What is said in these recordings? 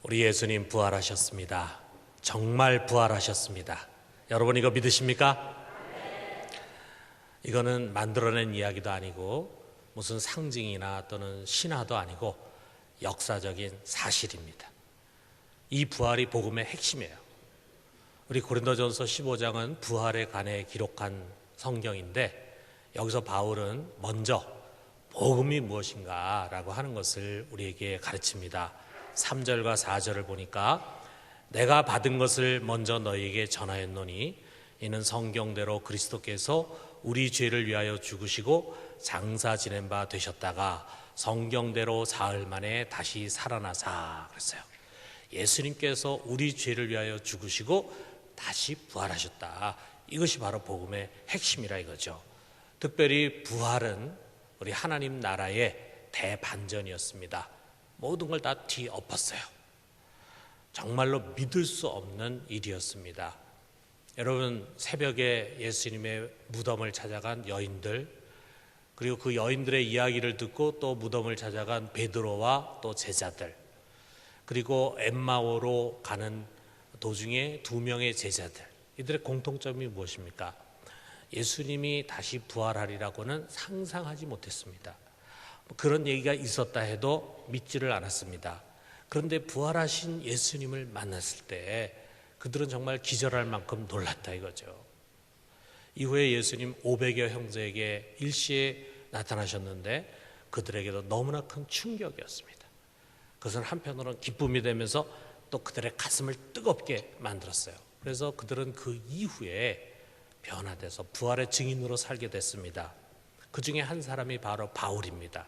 우리 예수님 부활하셨습니다. 정말 부활하셨습니다. 여러분 이거 믿으십니까? 이거는 만들어낸 이야기도 아니고 무슨 상징이나 또는 신화도 아니고 역사적인 사실입니다. 이 부활이 복음의 핵심이에요. 우리 고린도전서 15장은 부활에 관해 기록한 성경인데 여기서 바울은 먼저 복음이 무엇인가 라고 하는 것을 우리에게 가르칩니다. 3절과 4절을 보니까 내가 받은 것을 먼저 너희에게 전하였노니 이는 성경대로 그리스도께서 우리 죄를 위하여 죽으시고 장사 지낸 바 되셨다가 성경대로 사흘 만에 다시 살아나사 그랬어요. 예수님께서 우리 죄를 위하여 죽으시고 다시 부활하셨다. 이것이 바로 복음의 핵심이라 이거죠. 특별히 부활은 우리 하나님 나라의 대반전이었습니다. 모든 걸 다 뒤엎었어요. 정말로 믿을 수 없는 일이었습니다. 여러분 새벽에 예수님의 무덤을 찾아간 여인들, 그리고 그 여인들의 이야기를 듣고 또 무덤을 찾아간 베드로와 또 제자들, 그리고 엠마오로 가는 도중에 2명의 제자들, 이들의 공통점이 무엇입니까? 예수님이 다시 부활하리라고는 상상하지 못했습니다. 그런 얘기가 있었다 해도 믿지를 않았습니다. 그런데 부활하신 예수님을 만났을 때 그들은 정말 기절할 만큼 놀랐다 이거죠. 이후에 예수님 500여 형제에게 일시에 나타나셨는데 그들에게도 너무나 큰 충격이었습니다. 그것은 한편으로는 기쁨이 되면서 또 그들의 가슴을 뜨겁게 만들었어요. 그래서 그들은 그 이후에 변화돼서 부활의 증인으로 살게 됐습니다. 그 중에 한 사람이 바로 바울입니다.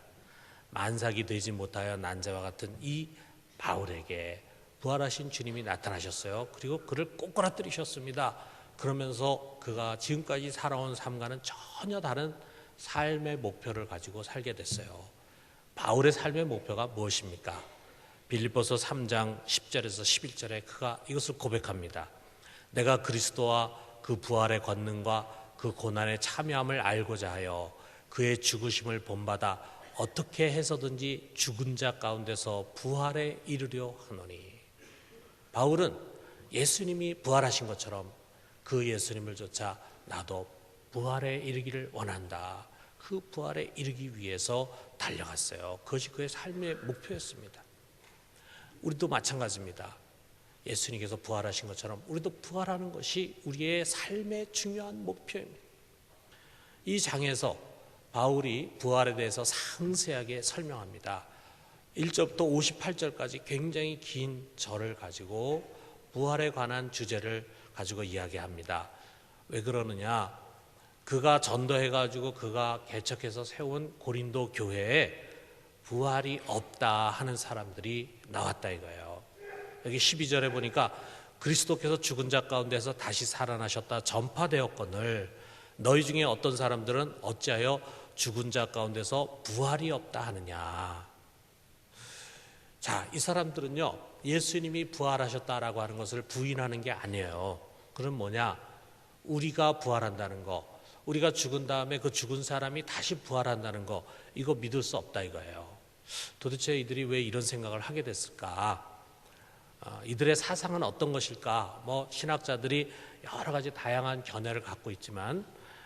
만삭이 되지 못하여 난자와 같은 이 바울에게 부활하신 주님이 나타나셨어요. 그리고 그를 꼬꾸라뜨리셨습니다. 그러면서 그가 지금까지 살아온 삶과는 전혀 다른 삶의 목표를 가지고 살게 됐어요. 바울의 삶의 목표가 무엇입니까? 빌립보서 3장 10절에서 11절에 그가 이것을 고백합니다. 내가 그리스도와 그 부활의 권능과 그 고난에 참여함을 알고자 하여 그의 죽으심을 본받아 어떻게 해서든지 죽은 자 가운데서 부활에 이르려 하노니. 바울은 예수님이 부활하신 것처럼 그 예수님을 쫓아 나도 부활에 이르기를 원한다. 그 부활에 이르기 위해서 달려갔어요. 그것이 그의 삶의 목표였습니다. 우리도 마찬가지입니다. 예수님께서 부활하신 것처럼 우리도 부활하는 것이 우리의 삶의 중요한 목표입니다. 이 장에서 바울이 부활에 대해서 상세하게 설명합니다. 1절부터 58절까지 굉장히 긴 절을 가지고 부활에 관한 주제를 가지고 이야기합니다. 왜 그러느냐? 그가 전도해가지고 그가 개척해서 세운 고린도 교회에 부활이 없다 하는 사람들이 나왔다 이거예요. 여기 12절에 보니까 그리스도께서 죽은 자 가운데서 다시 살아나셨다 전파되었거늘 너희 중에 어떤 사람들은 어찌하여 죽은 자 가운데서 부활이 없다 하느냐. 자, 이 사람들은요 예수님이 부활하셨다라고 하는 것을 부인하는 게 아니에요. 그럼 뭐냐? 우리가 부활한다는 거, 우리가 죽은 다음에 그 죽은 사람이 다시 부활한다는 거, 이거 믿을 수 없다 이거예요. 도대체 이들이 왜 이런 생각을 하게 됐을까? 이들의 사상은 어떤 것일까? 신학자들이 여러 가지 다양한 견해를 갖고 있지만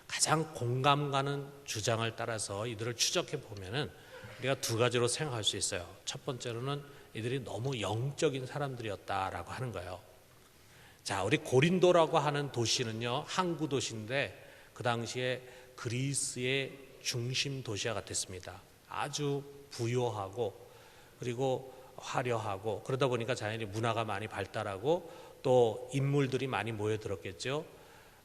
가장 공감 가는 주장을 따라서 이들을 추적해 보면은 우리가 2가지로 생각할 수 있어요. 첫 번째로는 이들이 너무 영적인 사람들이었다라고 하는 거예요. 자, 우리 고린도라고 하는 도시는요 항구 도시인데 그 당시에 그리스의 중심 도시와 같았습니다. 아주 부유하고 그리고 화려하고 그러다 보니까 자연히 문화가 많이 발달하고 또 인물들이 많이 모여들었겠죠.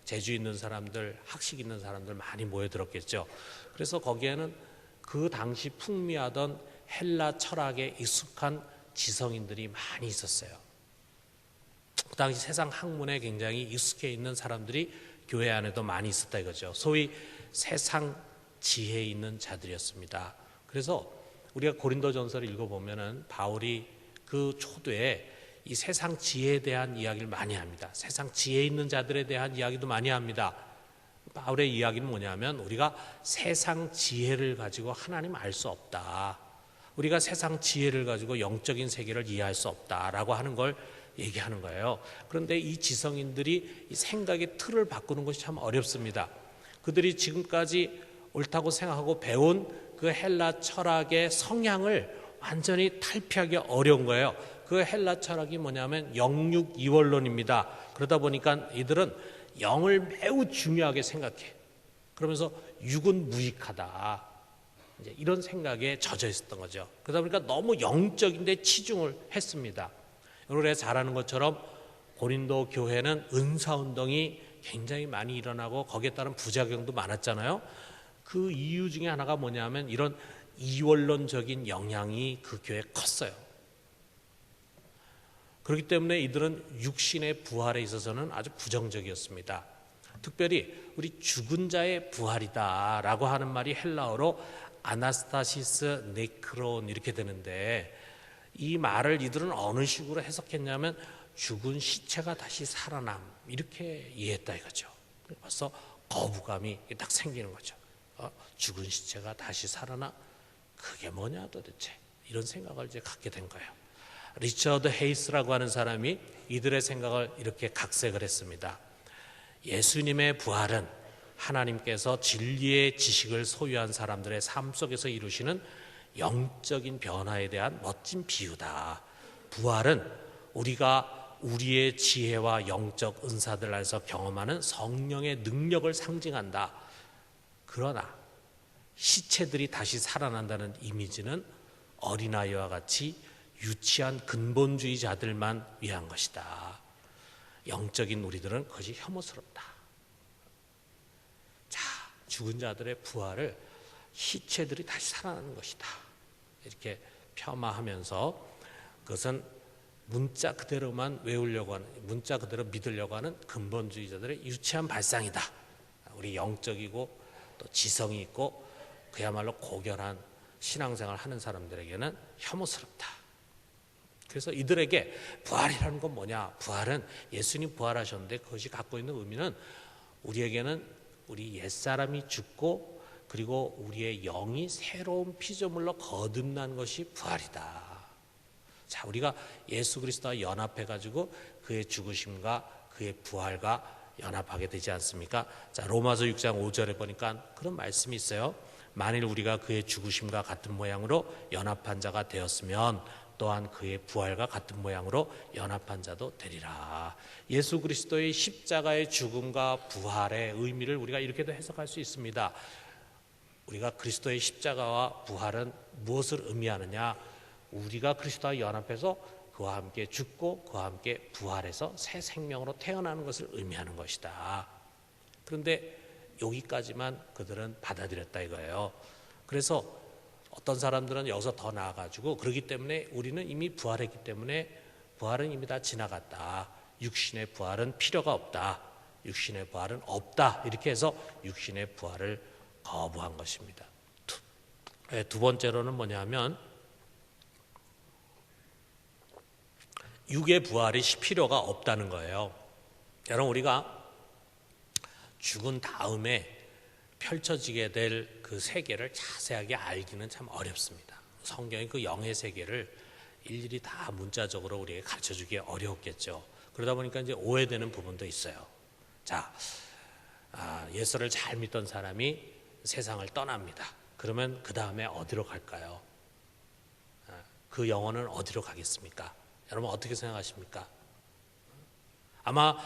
재주 있는 사람들, 학식 있는 사람들 많이 모여들었겠죠. 그래서 거기에는 그 당시 풍미하던 헬라 철학에 익숙한 지성인들이 많이 있었어요. 그 당시 세상 학문에 굉장히 익숙해 있는 사람들이 교회 안에도 많이 있었다 이거죠. 소위 세상 지혜 있는 자들이었습니다. 그래서 우리가 고린도전서를 읽어보면은 바울이 그 초대에 이 세상 지혜에 대한 이야기를 많이 합니다. 세상 지혜 있는 자들에 대한 이야기도 많이 합니다. 바울의 이야기는 뭐냐면 우리가 세상 지혜를 가지고 하나님 알 수 없다. 우리가 세상 지혜를 가지고 영적인 세계를 이해할 수 없다라고 하는 걸 얘기하는 거예요. 그런데 이 지성인들이 이 생각의 틀을 바꾸는 것이 참 어렵습니다. 그들이 지금까지 옳다고 생각하고 배운 그 헬라 철학의 성향을 완전히 탈피하기 어려운 거예요. 그 헬라 철학이 뭐냐면 영육 이원론입니다. 그러다 보니까 이들은 영을 매우 중요하게 생각해. 그러면서 육은 무익하다. 이제 이런 생각에 젖어 있었던 거죠. 그러다 보니까 너무 영적인데 치중을 했습니다. 여러분 잘 아는 것처럼 고린도 교회는 은사운동이 굉장히 많이 일어나고 거기에 따른 부작용도 많았잖아요. 그 이유 중에 하나가 뭐냐면 이런 이원론적인 영향이 그 교회에 컸어요. 그렇기 때문에 이들은 육신의 부활에 있어서는 아주 부정적이었습니다. 특별히 우리 죽은 자의 부활이다라고 하는 말이 헬라어로 아나스타시스 네크론 이렇게 되는데, 이 말을 이들은 어느 식으로 해석했냐면 죽은 시체가 다시 살아남 이렇게 이해했다 이거죠. 벌써 거부감이 딱 생기는 거죠. 죽은 시체가 다시 살아나? 그게 뭐냐 도대체, 이런 생각을 이제 갖게 된 거예요. 리처드 헤이스라고 하는 사람이 이들의 생각을 이렇게 각색을 했습니다. 예수님의 부활은 하나님께서 진리의 지식을 소유한 사람들의 삶 속에서 이루시는 영적인 변화에 대한 멋진 비유다. 부활은 우리가 우리의 지혜와 영적 은사들 안에서 경험하는 성령의 능력을 상징한다. 그러나 시체들이 다시 살아난다는 이미지는 어린아이와 같이 유치한 근본주의자들만 위한 것이다. 영적인 우리들은 그것이 혐오스럽다. 자, 죽은 자들의 부활을 시체들이 다시 살아나는 것이다. 이렇게 폄하하면서 그것은 문자 그대로만 외우려고 하는, 문자 그대로 믿으려고 하는 근본주의자들의 유치한 발상이다. 우리 영적이고 또 지성이 있고 그야말로 고결한 신앙생활을 하는 사람들에게는 혐오스럽다. 그래서 이들에게 부활이라는 건 뭐냐? 부활은 예수님 부활하셨는데 그것이 갖고 있는 의미는 우리에게는 우리 옛사람이 죽고 그리고 우리의 영이 새로운 피조물로 거듭난 것이 부활이다. 자, 우리가 예수 그리스도와 연합해가지고 그의 죽으심과 그의 부활과 연합하게 되지 않습니까? 자, 로마서 6장 5절에 보니까 그런 말씀이 있어요. 만일 우리가 그의 죽으심과 같은 모양으로 연합한 자가 되었으면 또한 그의 부활과 같은 모양으로 연합한 자도 되리라. 예수 그리스도의 십자가의 죽음과 부활의 의미를 우리가 이렇게도 해석할 수 있습니다. 우리가 그리스도의 십자가와 부활은 무엇을 의미하느냐? 우리가 그리스도와 연합해서 그와 함께 죽고 그와 함께 부활해서 새 생명으로 태어나는 것을 의미하는 것이다. 그런데 여기까지만 그들은 받아들였다 이거예요. 그래서 어떤 사람들은 여기서 더 나아가지고 그러기 때문에 우리는 이미 부활했기 때문에 부활은 이미 다 지나갔다. 육신의 부활은 필요가 없다. 육신의 부활은 없다. 이렇게 해서 육신의 부활을 거부한 것입니다. 두 번째로는 뭐냐면 육의 부활이 필요가 없다는 거예요. 여러분, 우리가 죽은 다음에 펼쳐지게 될 그 세계를 자세하게 알기는 참 어렵습니다. 성경이 그 영의 세계를 일일이 다 문자적으로 우리에게 가르쳐주기 어려웠겠죠. 그러다 보니까 이제 오해되는 부분도 있어요. 자, 예수를 잘 믿던 사람이 세상을 떠납니다. 그러면 그 다음에 어디로 갈까요? 그 영혼은 어디로 가겠습니까? 여러분 어떻게 생각하십니까? 아마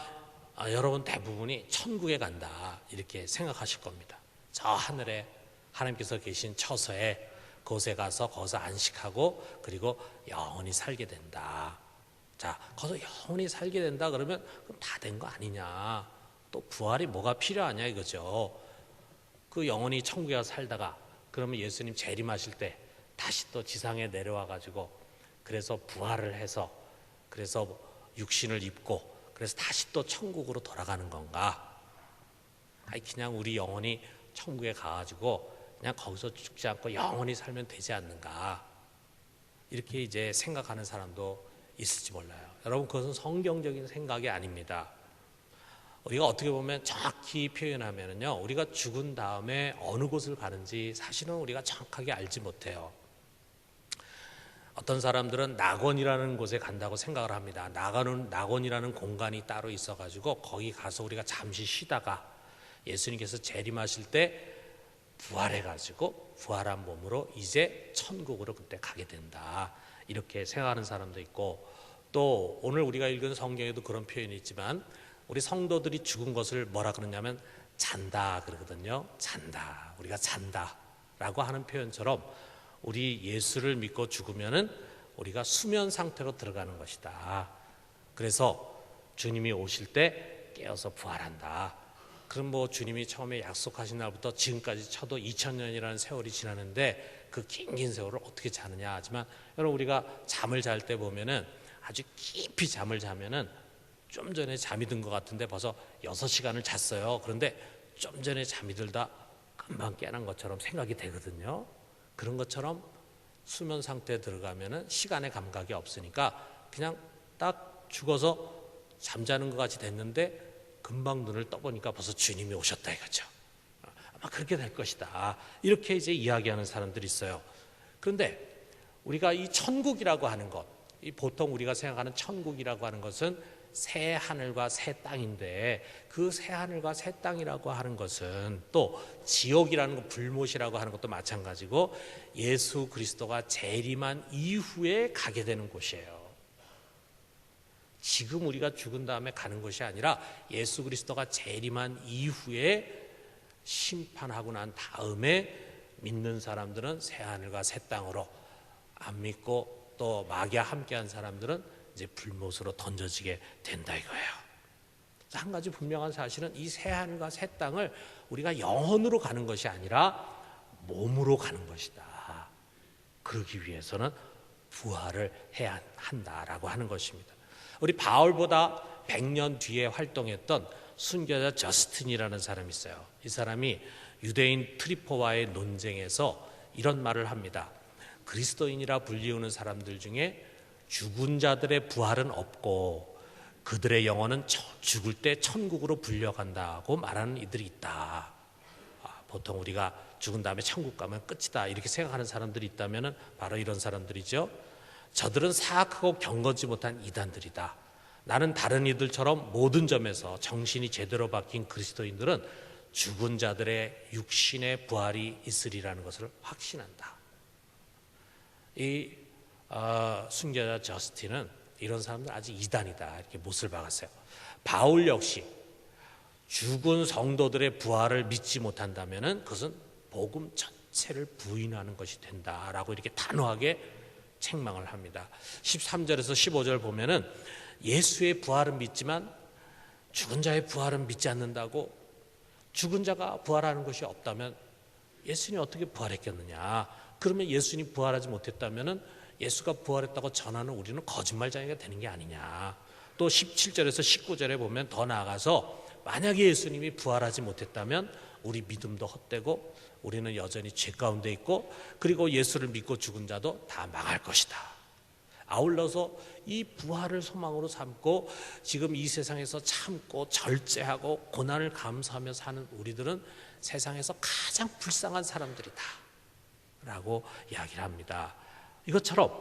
여러분 대부분이 천국에 간다 이렇게 생각하실 겁니다. 저 하늘에 하나님께서 계신 처소에 그곳에 가서 거기서 안식하고 그리고 영원히 살게 된다. 자, 거기서 영원히 살게 된다 그러면 그럼 다 된 거 아니냐? 또 부활이 뭐가 필요하냐 이거죠. 그 영원히 천국에 가서 살다가 그러면 예수님 재림하실 때 다시 또 지상에 내려와 가지고 그래서 부활을 해서 그래서 육신을 입고 그래서 다시 또 천국으로 돌아가는 건가? 아니 그냥 우리 영혼이 천국에 가가지고 그냥 거기서 죽지 않고 영원히 살면 되지 않는가? 이렇게 이제 생각하는 사람도 있을지 몰라요. 여러분 그것은 성경적인 생각이 아닙니다. 우리가 어떻게 보면 정확히 표현하면요, 우리가 죽은 다음에 어느 곳을 가는지 사실은 우리가 정확하게 알지 못해요. 어떤 사람들은 낙원이라는 곳에 간다고 생각을 합니다. 낙원이라는 공간이 따로 있어가지고 거기 가서 우리가 잠시 쉬다가 예수님께서 재림하실 때 부활해가지고 부활한 몸으로 이제 천국으로 그때 가게 된다, 이렇게 생각하는 사람도 있고, 또 오늘 우리가 읽은 성경에도 그런 표현이 있지만 우리 성도들이 죽은 것을 뭐라 그러냐면 잔다 그러거든요. 잔다, 우리가 잔다 라고 하는 표현처럼 우리 예수를 믿고 죽으면은 우리가 수면 상태로 들어가는 것이다. 그래서 주님이 오실 때 깨어서 부활한다. 그럼 뭐 주님이 처음에 약속하신 날부터 지금까지 쳐도 2000년이라는 세월이 지나는데 그 긴 세월을 어떻게 자느냐 하지만, 여러분 우리가 잠을 잘 때 보면은 아주 깊이 잠을 자면은 좀 전에 잠이 든 것 같은데 벌써 6시간을 잤어요. 그런데 좀 전에 잠이 들다 금방 깨난 것처럼 생각이 되거든요. 그런 것처럼 수면 상태에 들어가면은 시간의 감각이 없으니까 그냥 딱 죽어서 잠자는 것 같이 됐는데 금방 눈을 떠보니까 벌써 주님이 오셨다 이거죠. 아마 그렇게 될 것이다, 이렇게 이제 이야기하는 사람들이 있어요. 그런데 우리가 이 천국이라고 하는 것, 이 보통 우리가 생각하는 천국이라고 하는 것은 새 하늘과 새 땅인데, 그 새 하늘과 새 땅이라고 하는 것은 또 지옥이라는 것, 불못이라고 하는 것도 마찬가지고 예수 그리스도가 재림한 이후에 가게 되는 곳이에요. 지금 우리가 죽은 다음에 가는 것이 아니라 예수 그리스도가 재림한 이후에 심판하고 난 다음에 믿는 사람들은 새 하늘과 새 땅으로, 안 믿고 또 마귀와 함께한 사람들은 이제 불못으로 던져지게 된다 이거예요. 한 가지 분명한 사실은 이 새 하늘과 새 땅을 우리가 영혼으로 가는 것이 아니라 몸으로 가는 것이다. 그러기 위해서는 부활을 해야 한다라고 하는 것입니다. 우리 바울보다 100년 뒤에 활동했던 순교자 저스틴이라는 사람이 있어요. 이 사람이 유대인 트리포와의 논쟁에서 이런 말을 합니다. 그리스도인이라 불리우는 사람들 중에 죽은 자들의 부활은 없고 그들의 영혼은 죽을 때 천국으로 불려간다고 말하는 이들이 있다. 보통 우리가 죽은 다음에 천국 가면 끝이다 이렇게 생각하는 사람들이 있다면 바로 이런 사람들이죠. 저들은 사악하고 경건지 못한 이단들이다. 나는 다른 이들처럼 모든 점에서 정신이 제대로 박힌 그리스도인들은 죽은 자들의 육신의 부활이 있으리라는 것을 확신한다. 이 순교자 저스틴은 이런 사람들 아직 이단이다 이렇게 못을 박았어요. 바울 역시 죽은 성도들의 부활을 믿지 못한다면 그것은 복음 전체를 부인하는 것이 된다라고 이렇게 단호하게 책망을 합니다. 13절에서 15절 보면은 예수의 부활은 믿지만 죽은 자의 부활은 믿지 않는다고, 죽은 자가 부활하는 것이 없다면 예수님이 어떻게 부활했겠느냐, 그러면 예수님이 부활하지 못했다면 예수가 부활했다고 전하는 우리는 거짓말쟁이가 되는 게 아니냐. 또 17절에서 19절에 보면 더 나아가서 만약에 예수님이 부활하지 못했다면 우리 믿음도 헛되고 우리는 여전히 죄 가운데 있고 그리고 예수를 믿고 죽은 자도 다 망할 것이다. 아울러서 이 부활을 소망으로 삼고 지금 이 세상에서 참고 절제하고 고난을 감수하며 사는 우리들은 세상에서 가장 불쌍한 사람들이다 라고 이야기를 합니다. 이것처럼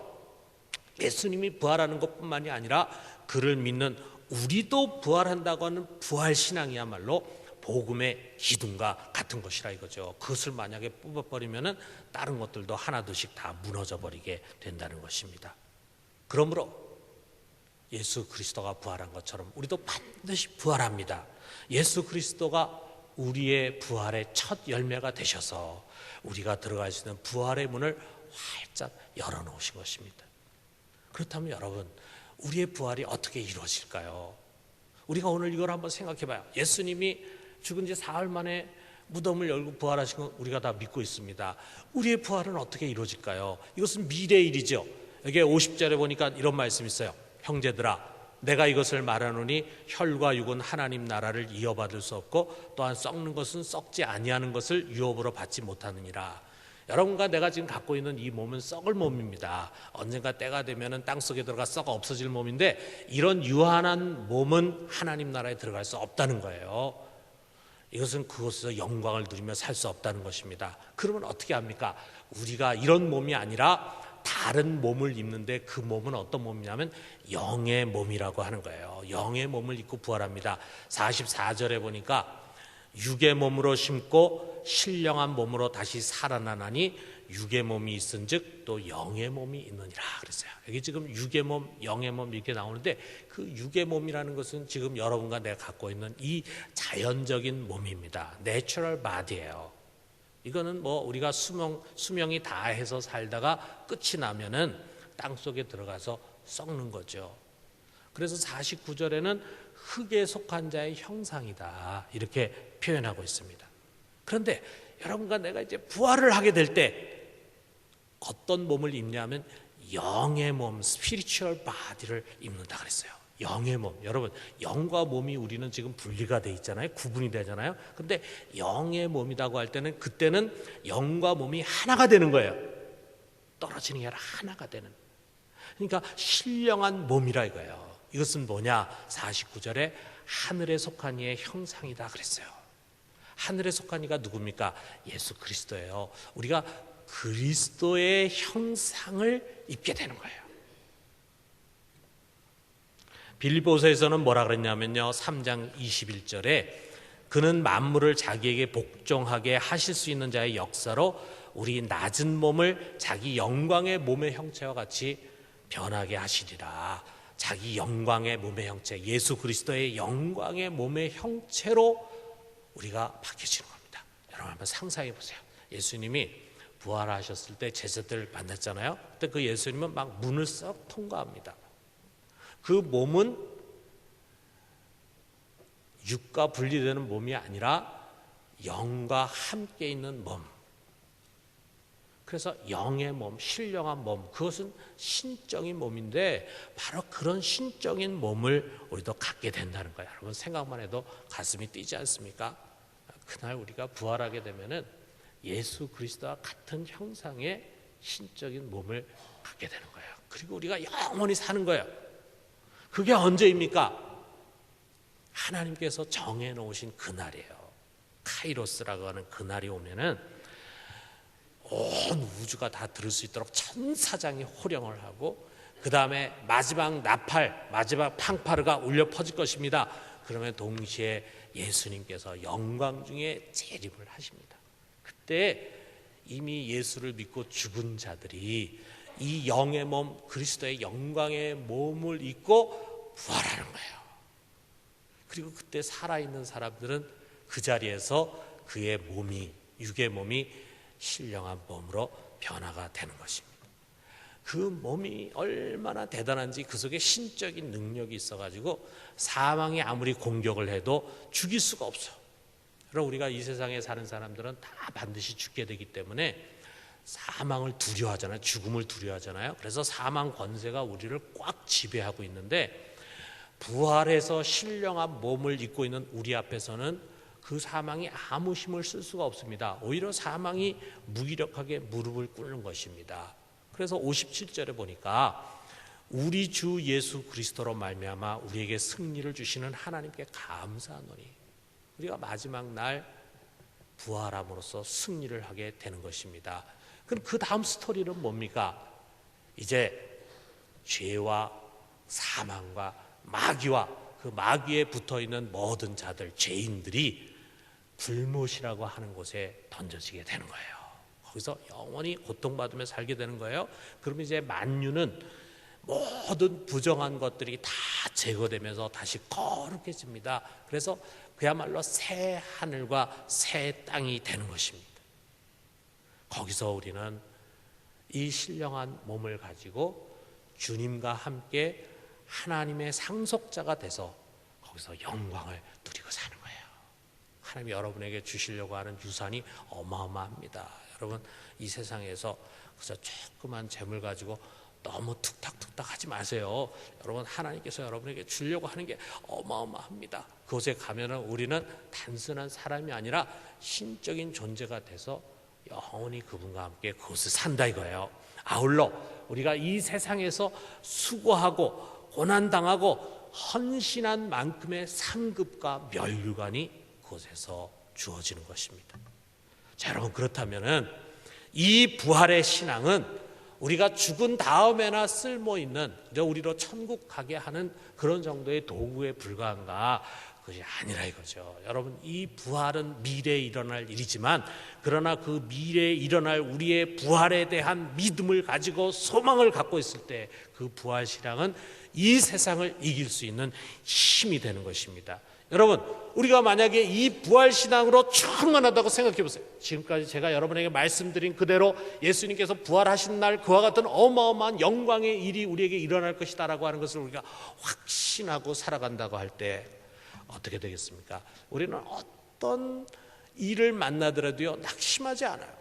예수님이 부활하는 것뿐만이 아니라 그를 믿는 우리도 부활한다고 하는 부활신앙이야말로 복음의 기둥과 같은 것이라 이거죠. 그것을 만약에 뽑아버리면 다른 것들도 하나둘씩 다 무너져 버리게 된다는 것입니다. 그러므로 예수 그리스도가 부활한 것처럼 우리도 반드시 부활합니다. 예수 그리스도가 우리의 부활의 첫 열매가 되셔서 우리가 들어갈 수 있는 부활의 문을 활짝 열어놓으신 것입니다. 그렇다면 여러분, 우리의 부활이 어떻게 이루어질까요? 우리가 오늘 이걸 한번 생각해봐요. 예수님이 죽은 지 사흘 만에 무덤을 열고 부활하신 건 우리가 다 믿고 있습니다. 우리의 부활은 어떻게 이루어질까요? 이것은 미래의 일이죠. 여기 50절에 보니까 이런 말씀이 있어요. 형제들아, 내가 이것을 말하노니 혈과 육은 하나님 나라를 이어받을 수 없고 또한 썩는 것은 썩지 아니하는 것을 유업으로 받지 못하느니라. 여러분과 내가 지금 갖고 있는 이 몸은 썩을 몸입니다. 언젠가 때가 되면 땅속에 들어가 썩어 없어질 몸인데 이런 유한한 몸은 하나님 나라에 들어갈 수 없다는 거예요. 이것은 그곳에서 영광을 누리며 살 수 없다는 것입니다. 그러면 어떻게 합니까? 우리가 이런 몸이 아니라 다른 몸을 입는데 그 몸은 어떤 몸이냐면 영의 몸이라고 하는 거예요. 영의 몸을 입고 부활합니다. 44절에 보니까 육의 몸으로 심고 신령한 몸으로 다시 살아나나니 육의 몸이 있은즉 또 영의 몸이 있느니라 그랬어요. 여기 지금 육의 몸, 영의 몸 이렇게 나오는데 그 육의 몸이라는 것은 지금 여러분과 내가 갖고 있는 이 자연적인 몸입니다. 내추럴 바디예요. 이거는 뭐 우리가 수명이 다해서 살다가 끝이 나면은 땅 속에 들어가서 썩는 거죠. 그래서 49절에는 흙에 속한 자의 형상이다 이렇게 표현하고 있습니다. 그런데 여러분과 내가 이제 부활을 하게 될 때 어떤 몸을 입냐면 영의 몸, 스피리추얼 바디를 입는다 그랬어요. 영의 몸. 여러분, 영과 몸이 우리는 지금 분리가 돼 있잖아요. 구분이 되잖아요. 근데 영의 몸이라고 할 때는 그때는 영과 몸이 하나가 되는 거예요. 떨어지는 게 아니라 하나가 되는. 그러니까 신령한 몸이라 이거예요. 이것은 뭐냐? 49절에 하늘에 속한 이의 형상이다 그랬어요. 하늘에 속한 이가 누굽니까? 예수 그리스도예요. 우리가 그리스도의 형상을 입게 되는 거예요. 빌립보서에서는 뭐라 그랬냐면요, 3장 21절에 그는 만물을 자기에게 복종하게 하실 수 있는 자의 역사로 우리 낮은 몸을 자기 영광의 몸의 형체와 같이 변하게 하시리라. 자기 영광의 몸의 형체, 예수 그리스도의 영광의 몸의 형체로 우리가 바뀌어지는 겁니다. 여러분 한번 상상해 보세요. 예수님이 부활하셨을 때 제자들 만났잖아요. 그때 그 예수님은 막 문을 썩 통과합니다. 그 몸은 육과 분리되는 몸이 아니라 영과 함께 있는 몸. 그래서 영의 몸, 신령한 몸, 그것은 신적인 몸인데 바로 그런 신적인 몸을 우리도 갖게 된다는 거예요. 여러분 생각만 해도 가슴이 뛰지 않습니까? 그날 우리가 부활하게 되면은 예수 그리스도와 같은 형상의 신적인 몸을 갖게 되는 거예요. 그리고 우리가 영원히 사는 거예요. 그게 언제입니까? 하나님께서 정해놓으신 그날이에요. 카이로스라고 하는 그날이 오면은 온 우주가 다 들을 수 있도록 천사장이 호령을 하고 그 다음에 마지막 나팔, 마지막 팡파르가 울려 퍼질 것입니다. 그러면 동시에 예수님께서 영광 중에 재림을 하십니다. 그때 이미 예수를 믿고 죽은 자들이 이 영의 몸, 그리스도의 영광의 몸을 입고 부활하는 거예요. 그리고 그때 살아있는 사람들은 그 자리에서 그의 몸이, 육의 몸이 신령한 몸으로 변화가 되는 것입니다. 그 몸이 얼마나 대단한지 그 속에 신적인 능력이 있어가지고 사망이 아무리 공격을 해도 죽일 수가 없어. 그럼 우리가 이 세상에 사는 사람들은 다 반드시 죽게 되기 때문에 사망을 두려워하잖아요. 죽음을 두려워하잖아요. 그래서 사망 권세가 우리를 꽉 지배하고 있는데 부활해서 신령한 몸을 입고 있는 우리 앞에서는 그 사망이 아무 힘을 쓸 수가 없습니다. 오히려 사망이 무기력하게 무릎을 꿇는 것입니다. 그래서 57절에 보니까 우리 주 예수 그리스도로 말미암아 우리에게 승리를 주시는 하나님께 감사하노니 우리가 마지막 날 부활함으로써 승리를 하게 되는 것입니다. 그럼 그 다음 스토리는 뭡니까? 이제 죄와 사망과 마귀와 그 마귀에 붙어있는 모든 자들, 죄인들이 불못이라고 하는 곳에 던져지게 되는 거예요. 거기서 영원히 고통받으며 살게 되는 거예요. 그러면 이제 만유는 모든 부정한 것들이 다 제거되면서 다시 거룩해집니다. 그래서 그야말로 새 하늘과 새 땅이 되는 것입니다. 거기서 우리는 이 신령한 몸을 가지고 주님과 함께 하나님의 상속자가 돼서 거기서 영광을 누리고 사는 거예요. 하나님이 여러분에게 주시려고 하는 유산이 어마어마합니다. 여러분 이 세상에서 그저 조그만 재물 가지고 너무 툭탁툭탁 하지 마세요. 여러분 하나님께서 여러분에게 주려고 하는 게 어마어마합니다. 그곳에 가면은 우리는 단순한 사람이 아니라 신적인 존재가 돼서 영원히 그분과 함께 그곳을 산다 이거예요. 아울러 우리가 이 세상에서 수고하고 고난당하고 헌신한 만큼의 상급과 면류관이 그곳에서 주어지는 것입니다. 자, 여러분 그렇다면은 이 부활의 신앙은 우리가 죽은 다음에나 쓸모 있는 우리로 천국 가게 하는 그런 정도의 도구에 불과한가? 그것이 아니라 이거죠. 여러분, 이 부활은 미래에 일어날 일이지만 그러나 그 미래에 일어날 우리의 부활에 대한 믿음을 가지고 소망을 갖고 있을 때 그 부활 신앙은 이 세상을 이길 수 있는 힘이 되는 것입니다. 여러분, 우리가 만약에 이 부활 신앙으로 충만하다고 생각해 보세요. 지금까지 제가 여러분에게 말씀드린 그대로 예수님께서 부활하신 날 그와 같은 어마어마한 영광의 일이 우리에게 일어날 것이다라고 하는 것을 우리가 확신하고 살아간다고 할 때 어떻게 되겠습니까? 우리는 어떤 일을 만나더라도요, 낙심하지 않아요.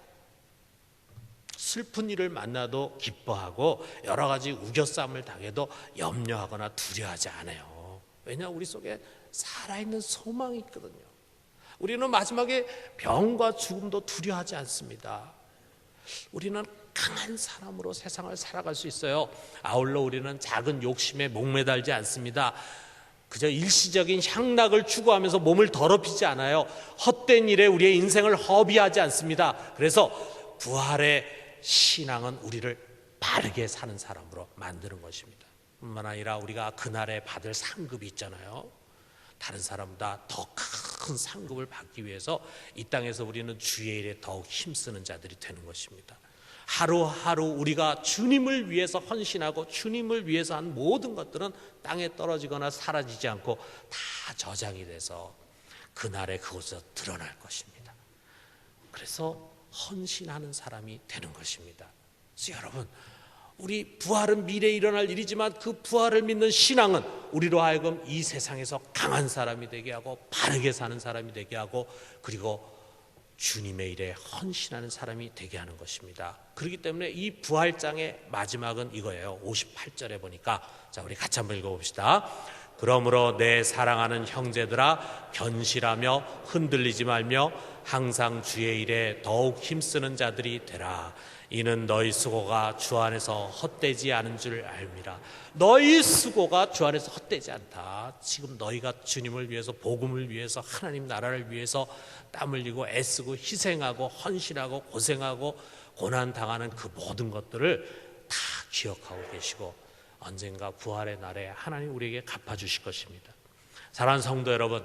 슬픈 일을 만나도 기뻐하고 여러 가지 우겨싸움을 당해도 염려하거나 두려워하지 않아요. 왜냐? 우리 속에 살아있는 소망이 있거든요. 우리는 마지막에 병과 죽음도 두려워하지 않습니다. 우리는 강한 사람으로 세상을 살아갈 수 있어요. 아울러 우리는 작은 욕심에 목매달지 않습니다. 그저 일시적인 향락을 추구하면서 몸을 더럽히지 않아요. 헛된 일에 우리의 인생을 허비하지 않습니다. 그래서 부활의 신앙은 우리를 바르게 사는 사람으로 만드는 것입니다. 뿐만 아니라 우리가 그날에 받을 상급이 있잖아요. 다른 사람보다 더 큰 상급을 받기 위해서 이 땅에서 우리는 주의 일에 더욱 힘쓰는 자들이 되는 것입니다. 하루하루 우리가 주님을 위해서 헌신하고 주님을 위해서 한 모든 것들은 땅에 떨어지거나 사라지지 않고 다 저장이 돼서 그날에 그곳에서 드러날 것입니다. 그래서 헌신하는 사람이 되는 것입니다. 그래서 여러분, 우리 부활은 미래에 일어날 일이지만 그 부활을 믿는 신앙은 우리로 하여금 이 세상에서 강한 사람이 되게 하고 바르게 사는 사람이 되게 하고 그리고 주님의 일에 헌신하는 사람이 되게 하는 것입니다. 그렇기 때문에 이 부활장의 마지막은 이거예요. 58절에 보니까, 자, 우리 같이 한번 읽어봅시다. 그러므로 내 사랑하는 형제들아, 견실하며 흔들리지 말며 항상 주의 일에 더욱 힘쓰는 자들이 되라. 이는 너희 수고가 주 안에서 헛되지 않은 줄 알미라. 너희 수고가 주 안에서 헛되지 않다. 지금 너희가 주님을 위해서, 복음을 위해서, 하나님 나라를 위해서 땀 흘리고 애쓰고 희생하고 헌신하고 고생하고 고난당하는 그 모든 것들을 다 기억하고 계시고 언젠가 부활의 날에 하나님 우리에게 갚아주실 것입니다. 사랑하는 성도 여러분,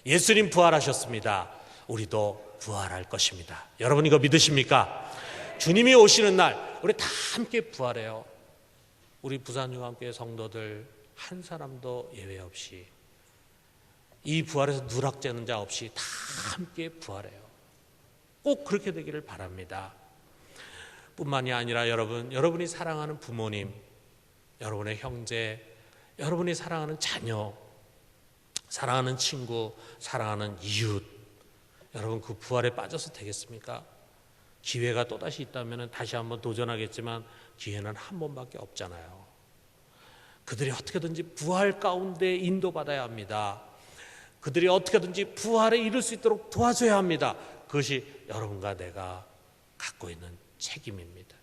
예수님 부활하셨습니다. 우리도 부활할 것입니다. 여러분, 이거 믿으십니까? 주님이 오시는 날 우리 다 함께 부활해요. 우리 부산유감교회 성도들 한 사람도 예외 없이 이 부활에서 누락되는 자 없이 다 함께 부활해요. 꼭 그렇게 되기를 바랍니다. 뿐만이 아니라 여러분이 사랑하는 부모님, 여러분의 형제, 여러분이 사랑하는 자녀, 사랑하는 친구, 사랑하는 이웃, 여러분 그 부활에 빠져서 되겠습니까? 기회가 또다시 있다면 다시 한번 도전하겠지만 기회는 한 번밖에 없잖아요. 그들이 어떻게든지 부활 가운데 인도받아야 합니다. 그들이 어떻게든지 부활에 이룰 수 있도록 도와줘야 합니다. 그것이 여러분과 내가 갖고 있는 책임입니다.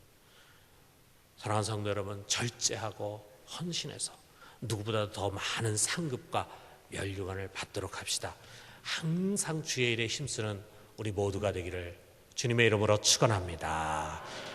사랑하는 성도 여러분, 절제하고 헌신해서 누구보다 더 많은 상급과 면류관을 받도록 합시다. 항상 주의 일에 힘쓰는 우리 모두가 되기를 주님의 이름으로 축원합니다.